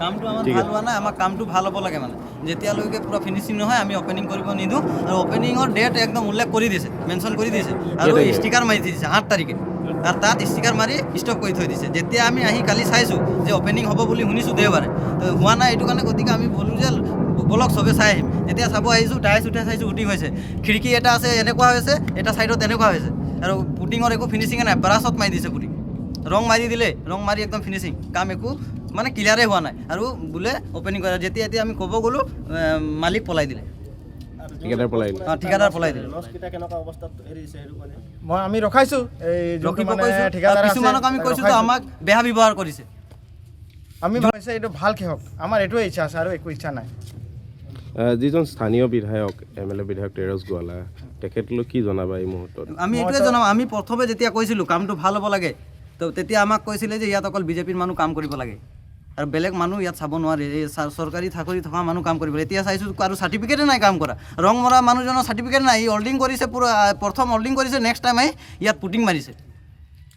কামটো আমাৰ ভাল হোৱা নাই, আমাক কামটো ভাল হ'ব লাগে মানে যেতিয়ালৈকে পুৰা ফিনিচিং নহয় আমি অপেনিং কৰিব নিদিওঁ আৰু অপেনিঙৰ ডেট একদম উল্লেখ কৰি দিছে, মেনশ্যন কৰি দিছে আৰু ষ্টিকাৰ মাৰি দিছে 8 তাৰিখে আৰু তাত ষ্টিকাৰ মাৰি ষ্টপ কৰি থৈ দিছে। যেতিয়া আমি আহি কালি চাইছোঁ যে অপেনিং হ'ব বুলি শুনিছোঁ দেওবাৰে, তো হোৱা নাই এইটো কাৰণে গতিকে আমি বলো যে বলক চবে চাই আহিম। যেতিয়া চাব আহিছোঁ টাইলছ উঠাই চাইছোঁ উঠি হৈছে, খিৰিকী এটা আছে এনেকুৱা হৈছে, এটা ছাইডত এনেকুৱা হৈছে আৰু পুটিঙৰ একো ফিনিচিঙে নাই, ব্ৰাছত মাৰি দিছে পুটিং, ৰং মাৰি দিলে, ৰং মাৰি একদম ফিনিচিং, কাম একো মানে ক্লিয়াৰে হোৱা নাই আৰু বোলে অপেনিং কৰে। যেতিয়া এতিয়া আমি ক'ব গ'লোঁ মালিক পলাই দিলে, ঠিকাদাৰ পলাই দিলে। আমি ৰখাইছোঁ কিছুমানক আমি কৈছোঁ তো আমাক বেয়া ব্যৱহাৰ কৰিছে। আমি ভাবিছোঁ এইটো ভালকৈ হওক, আমাৰ এইটোৱে ইচ্ছা আছে আৰু একো ইচ্ছা নাই। যিজন স্থানীয় বিধায়ক MLA বিধায়ক তেৰছ গোৱালা, তেখেতলৈ কি জনাবা এই মুহূৰ্তত? আমি এইটোৱে জনাম, আমি প্ৰথমে যেতিয়া কৈছিলোঁ কামটো ভাল হ'ব লাগে তো তেতিয়া আমাক কৈছিলে যে ইয়াত অকল বিজেপিৰ মানুহ কাম কৰিব লাগে আৰু বেলেগ মানুহ ইয়াত চাব নোৱাৰে, এই চৰকাৰী চাকৰি থকা মানুহ কাম কৰিব। এতিয়া চাইছোঁ আৰু চাৰ্টিফিকেটে নাই কাম কৰা, ৰং মৰা মানুহজনৰ চাৰ্টিফিকেট নাই, ই অল্ডিং কৰিছে, পুৰা প্ৰথম অল্ডিং কৰিছে, নেক্সট টাইম আহি ইয়াত পুটিং মাৰিছে,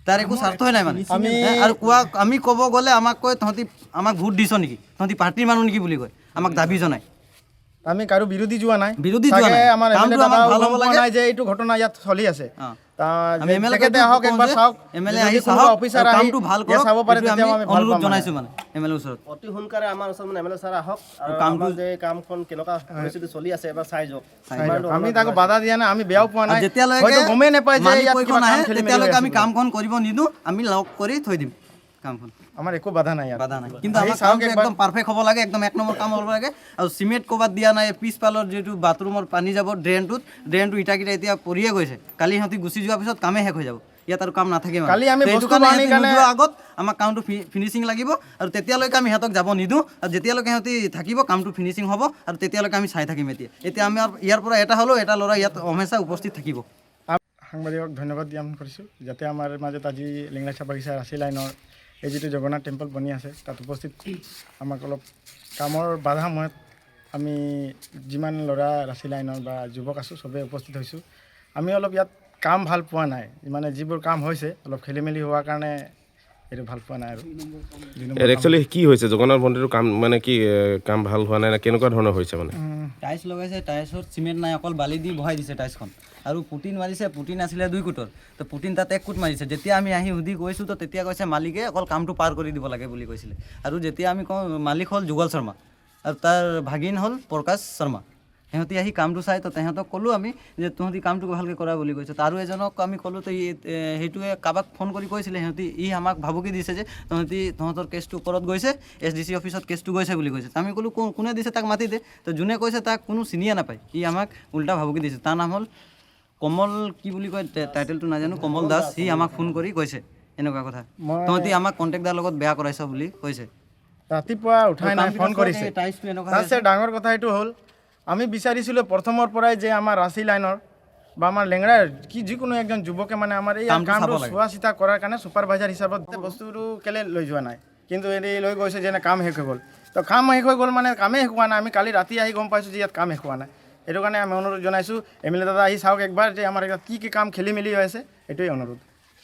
তাৰ একো স্বাৰ্থই নাই মানে। আৰু আমি ক'ব গ'লে আমাক কয় তহঁতি আমাক ভোট দিছ নেকি, তহঁতি পাৰ্টীৰ মানুহ নেকি বুলি কয়, আমাক দাবী জনায়। আমি কাৰো বিৰোধী যোৱা নাই, আমাৰ যে এইটো ঘটনা ইয়াত চলি আছে। অতি সোনকালে আমাৰ ওচৰত MLA ছাৰ আহক আৰু যে কামখন কেনেকুৱা পৰিস্থিতি চলি আছে এবাৰ চাই যাওক। আমি তাকো বাধা দিয়া নাই, আমি বেয়াও পোৱা নাই, যেতিয়ালৈকে গমেই নাপায় যে তেতিয়ালৈকে আমি কামখন কৰিব নিদিওঁ, আমি লক কৰি থৈ দিম কামখন, আমাৰ একো বাধা নাই, কিন্তু আমাৰ কামটো একদম পাৰফেক্ট হ'ব লাগে, একদম 1 নম্বৰ কাম হ'ব লাগে। আৰু চিমেণ্ট ক'ৰবাত দিয়া নাই, পিছফালৰ যিটো বাথৰুমৰ পানী যাব ড্ৰেইনটো ইটাকেইটা এতিয়া পৰিয়ে গৈছে, কালি সিহঁতি গুচি যোৱাৰ পিছত কামেই শেষ হৈ যাব, ইয়াত আৰু কাম নাথাকে মানে। আগত আমাক কামটো ফিনিচিং লাগিব আৰু তেতিয়ালৈকে আমি সিহঁতক যাব নিদিওঁ, আৰু যেতিয়ালৈকে সিহঁতি থাকিব কামটো ফিনিচিং হ'ব আৰু তেতিয়ালৈকে আমি চাই থাকিম। এতিয়া আমাৰ ইয়াৰ পৰা এটা হ'লেও এটা ল'ৰা ইয়াত হমেশা উপস্থিত থাকিব। সাংবাদিকক ধন্যবাদ জ্ঞাপন কৰিছোঁ, যাতে আমাৰ মাজত আজি লিংলাইছা বাগিচা ৰাচি লাইনৰ এই যিটো জগন্নাথ টেম্পল বনি আছে তাত উপস্থিত আমাক অলপ কামৰ বাধা সময়ত আমি যিমান ল'ৰা ৰাচি লাইনৰ বা যুৱক আছোঁ চবেই উপস্থিত হৈছোঁ। আমি অলপ ইয়াত কাম ভাল পোৱা নাই, মানে যিবোৰ কাম হৈছে অলপ খেলি মেলি হোৱাৰ কাৰণে এইটো ভাল পোৱা নাই। আৰু একচুৱেলি কি হৈছে জগন্নাথ মন্দিৰৰ কাম মানে কি কাম ভাল হোৱা নাই, কেনেকুৱা ধৰণৰ হৈছে মানে? টাইলছ লগাইছে, টাইলছত চিমেণ্ট নাই, অকল বালি দি বহাই দিছে টাইলছখন, আৰু পুটিন মাৰিছে, পুটিন আছিলে 2 কোটৰ, তো পুটিন তাত 1 কোট মাৰিছে। যেতিয়া আমি আহি সুধি কৈছোঁ তো তেতিয়া কৈছে মালিকে অকল কামটো পাৰ কৰি দিব লাগে বুলি কৈছিলে। আৰু যেতিয়া আমি কওঁ মালিক হ'ল যুগল শৰ্মা আৰু তাৰ ভাগিন হ'ল প্ৰকাশ শৰ্মা, সিহঁতি আহি কামটো চাই, তো তেহঁতক ক'লোঁ আমি যে তহঁতি কামটো ভালকৈ কৰা বুলি কৈছে। আৰু এজনক আমি ক'লোঁ তো সেইটোৱে কাৰোবাক ফোন কৰি কৈছিলে, সিহঁতি আমাক ভাবুকি দিছে যে তহঁতৰ কেছটো ওপৰত গৈছে, SDC অফিচত কেছটো গৈছে বুলি কৈছে। আমি ক'লোঁ কোনে দিছে তাক মাতি দে, তো যোনে কৈছে তাক কোনো চিনিয়ে নাপায়, আমাক উল্টা ভাবুকি দিছে। তাৰ নাম হ'ল কমল কি বুলি কয়, টাইটেলটো নাজানো, কমল দাস। আমাক ফোন কৰি কৈছে এনেকুৱা কথা, তহঁতি আমাক কণ্টেক্টদাৰ লগত বেয়া কৰাইছ বুলি কৈছে। ৰাতিপুৱা উঠাই নাই, ফোন কৰিছে। ডাঙৰ কথা এইটো হ'ল আমি বিচাৰিছিলোঁ প্ৰথমৰ পৰাই যে আমাৰ ৰাচি লাইনৰ বা আমাৰ লেংৰাৰ যিকোনো একজন যুৱকে মানে আমাৰ এই কামটো চোৱা চিতা কৰাৰ কাৰণে ছুপাৰভাইজাৰ হিচাপত বস্তুটো কেলৈ লৈ যোৱা নাই, কিন্তু এনে লৈ গৈছে যেনে কাম শেষ হৈ গ'ল। তো কাম শেষ হৈ গ'ল মানে কামেই শেষ হোৱা নাই, আমি কালি ৰাতি আহি গম পাইছোঁ যে ইয়াত কাম শেষ হোৱা নাই। সেইটো কাৰণে আমি অনুৰোধ জনাইছোঁ MLA দাদা আহি চাওক একবাৰ যে আমাৰ ইয়াত কি কাম খেলি মেলি হৈ আছে, এইটোৱেই অনুৰোধ।